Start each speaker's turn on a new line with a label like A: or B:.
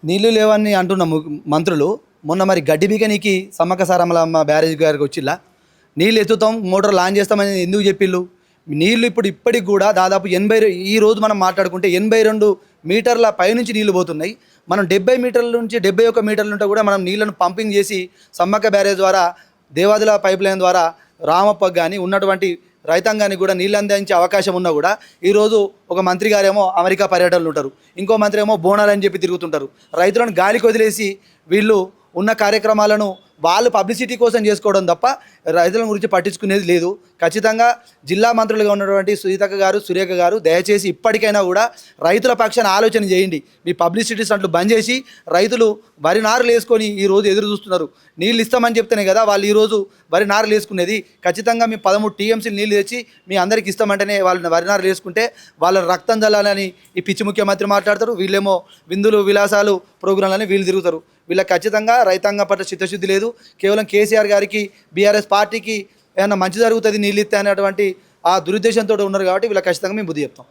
A: నీళ్లు లేవని అంటున్న మంత్రులు మొన్న మరి గడ్డి బిగనికి సమ్మక్క సారమ్మలమ్మ బ్యారేజ్ గారికి వచ్చిల్లా నీళ్ళు ఎత్తుతాం మోటార్ లాంచ్ చేస్తామని ఎందుకు చెప్పిళ్ళు? నీళ్లు ఇప్పటికి కూడా దాదాపు 80 ఈ రోజు మనం మాట్లాడుకుంటే 82 మీటర్ల పైనుంచి నీళ్లు పోతున్నాయి. మనం 70 మీటర్ల నుంచి 71 మీటర్ల ఉంటే కూడా మనం నీళ్లను పంపింగ్ చేసి సమ్మక్క బ్యారేజ్ ద్వారా దేవాదుల పైప్ లైన్ ద్వారా రామప్పకు కానీ ఉన్నటువంటి రైతాంగానికి కూడా నీళ్ళు అందించే అవకాశం ఉన్నా కూడా ఈరోజు ఒక మంత్రి గారేమో అమెరికా పర్యటనలు ఉంటారు, ఇంకో మంత్రి ఏమో బోనాలని చెప్పి తిరుగుతుంటారు. రైతులను గాలికి వదిలేసి వీళ్ళు ఉన్న కార్యక్రమాలను వాళ్ళు పబ్లిసిటీ కోసం చేసుకోవడం తప్ప రైతుల గురించి పట్టించుకునేది లేదు. ఖచ్చితంగా జిల్లా మంత్రులుగా ఉన్నటువంటి సునీతక్క గారు, సురేఖ గారు దయచేసి ఇప్పటికైనా కూడా రైతుల పక్షాన ఆలోచన చేయండి. మీ పబ్లిసిటీ స్టంట్లు బంద్ చేసి రైతులు వరి నారులు వేసుకొని ఈరోజు ఎదురు చూస్తున్నారు. నీళ్ళు ఇస్తామని చెప్తేనే కదా వాళ్ళు ఈరోజు వరి నారులు వేసుకునేది. ఖచ్చితంగా మీ 13 టీఎంసీలు నీళ్ళు తెచ్చి మీ అందరికి ఇస్తామంటేనే వాళ్ళు వరి నారులు వేసుకుంటే వాళ్ళ రక్తం జల్లాలని ఈ పిచ్చి ముఖ్యమంత్రి మాట్లాడతారు. వీళ్ళేమో విందులు విలాసాలు ప్రోగ్రాంలని వీళ్ళు తిరుగుతారు. వీళ్ళకి ఖచ్చితంగా రైతాంగం పట్ల చిత్తశుద్ధి లేదు. కేవలం కేసీఆర్ గారికి బీఆర్ఎస్ పార్టీకి ఏమన్నా మంచి జరుగుతుంది నీళ్ళు ఇస్తే అనేటువంటి ఆ దురుద్దేశంతో ఉన్నారు కాబట్టి వీళ్ళకి ఖచ్చితంగా మేము బుద్ధి చెప్తాం.